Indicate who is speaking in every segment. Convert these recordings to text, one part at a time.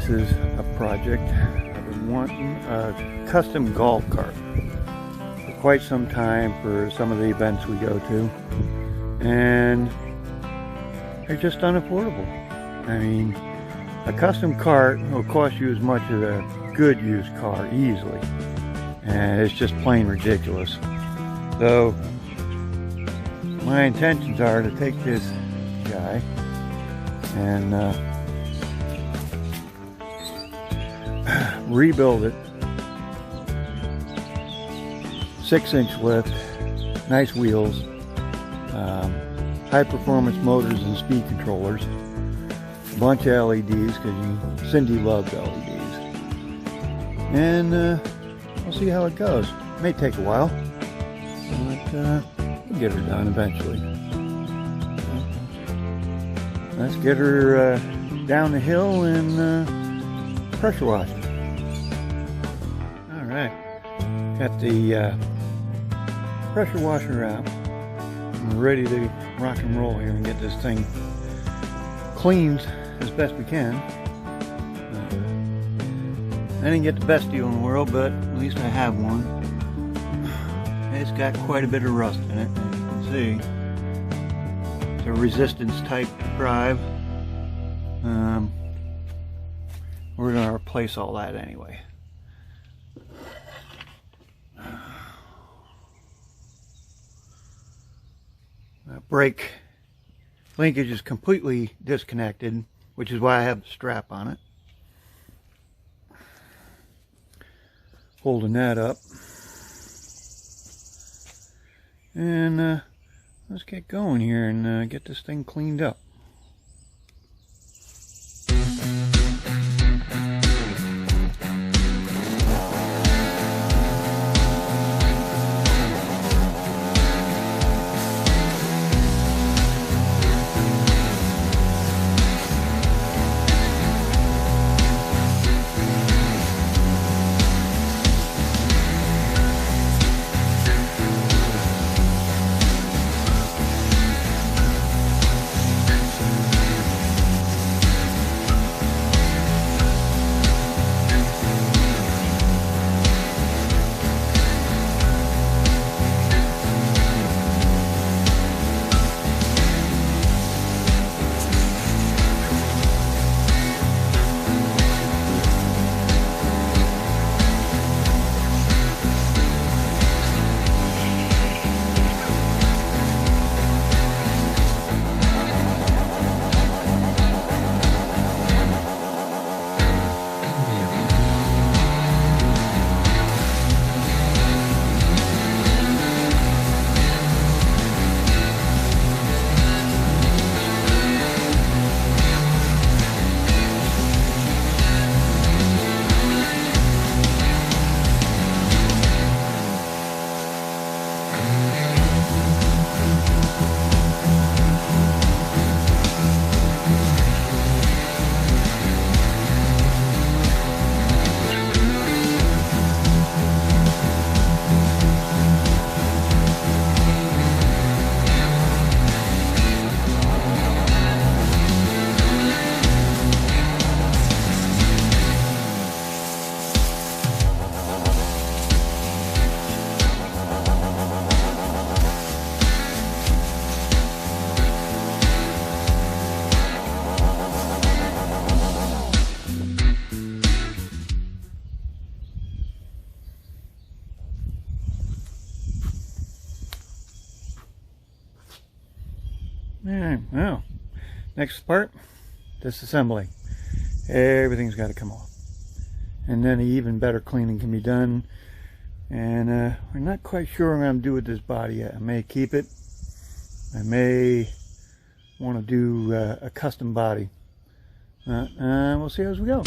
Speaker 1: this is a project. I've been wanting a custom golf cart for quite some time for some of the events we go to, and they're just unaffordable. I mean, a custom cart will cost you as much as a good used car easily, and it's just plain ridiculous. So my intentions are to take this guy and rebuild it. 6-inch lift, nice wheels, high performance motors and speed controllers, a bunch of LEDs because Cindy loved LEDs, and we'll see how it goes. It may take a while, but we'll get her done eventually. Let's get her down the hill and pressure wash. Alright, got the pressure washer out. I'm ready to rock and roll here and get this thing cleaned as best we can. I didn't get the best deal in the world, but at least I have one. It's got quite a bit of rust in it, as you can see. It's a resistance type drive. We're going to replace all that anyway. Brake linkage is completely disconnected, which is why I have the strap on it. Holding that up. And let's get going here and get this thing cleaned up. Alright, well, next part, disassembly. Everything's got to come off. And then even better cleaning can be done. And we're not quite sure what I'm going to do with this body yet. I may keep it. I may want to do a custom body. We'll see as we go.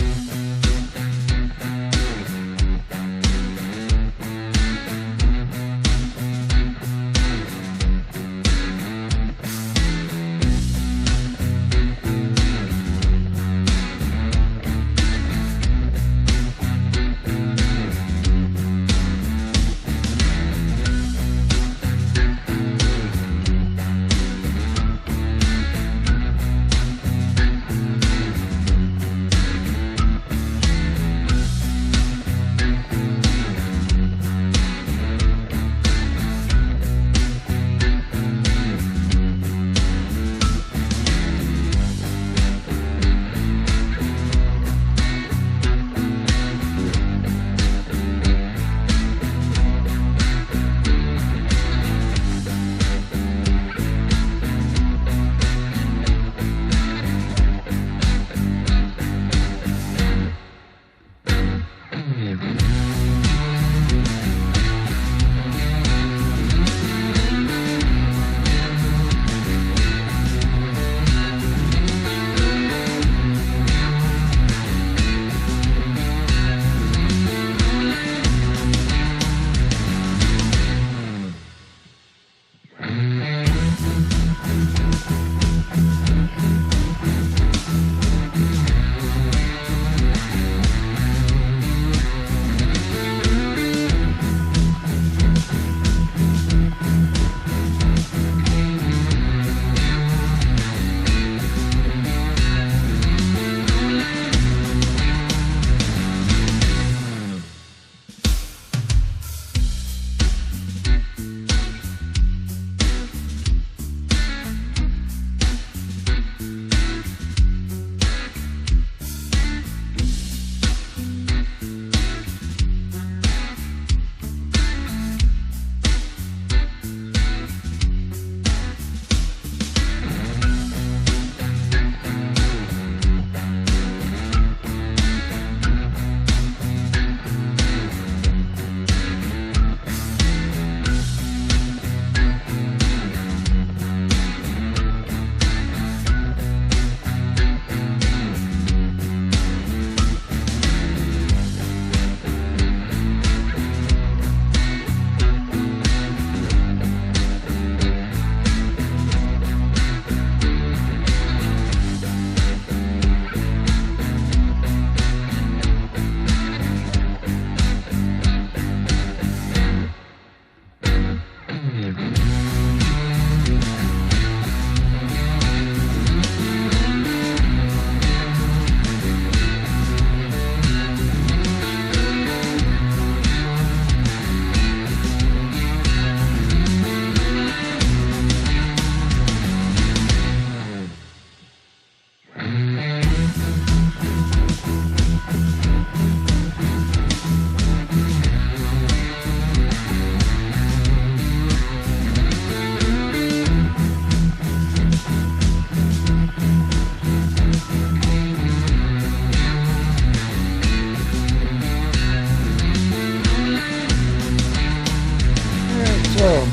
Speaker 1: So,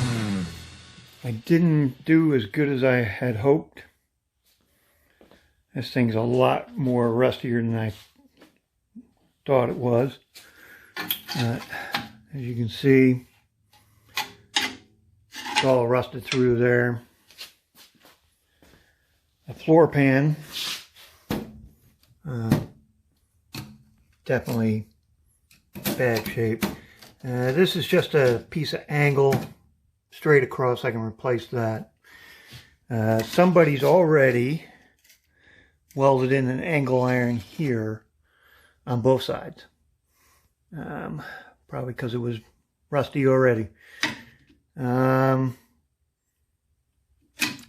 Speaker 1: I didn't do as good as I had hoped. This thing's a lot more rustier than I thought it was. As you can see, it's all rusted through there. The floor pan, definitely bad shape. This is just a piece of angle straight across. I can replace that. Somebody's already welded in an angle iron here on both sides. Probably because it was rusty already.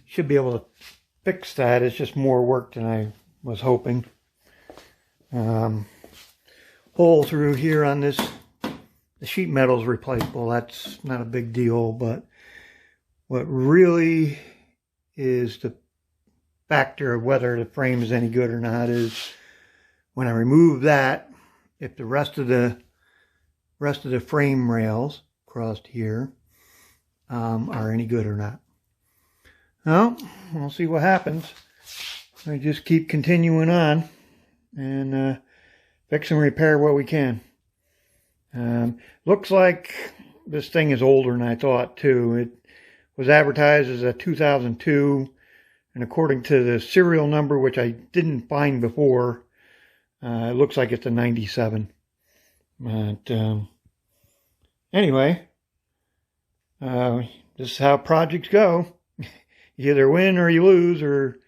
Speaker 1: Should be able to fix that. It's just more work than I was hoping. Hole through here on this, the sheet metal is replaceable. That's not a big deal, but what really is the factor of whether the frame is any good or not is when I remove that, if the rest of the frame rails across here are any good or not. Well, we'll see what happens. I just keep continuing on and fix and repair what we can. Looks like this thing is older than I thought too. It was advertised as a 2002, and according to the serial number, which I didn't find before, it looks like it's a 97. But anyway, this is how projects go. You either win or you lose, or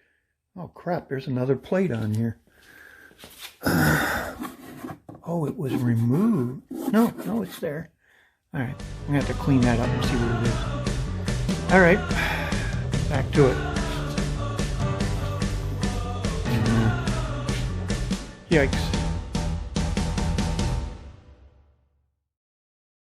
Speaker 1: oh crap, there's another plate on here. Oh, it was removed. No, it's there. All right, I'm gonna have to clean that up and see what it is. All right, back to it. And, yikes.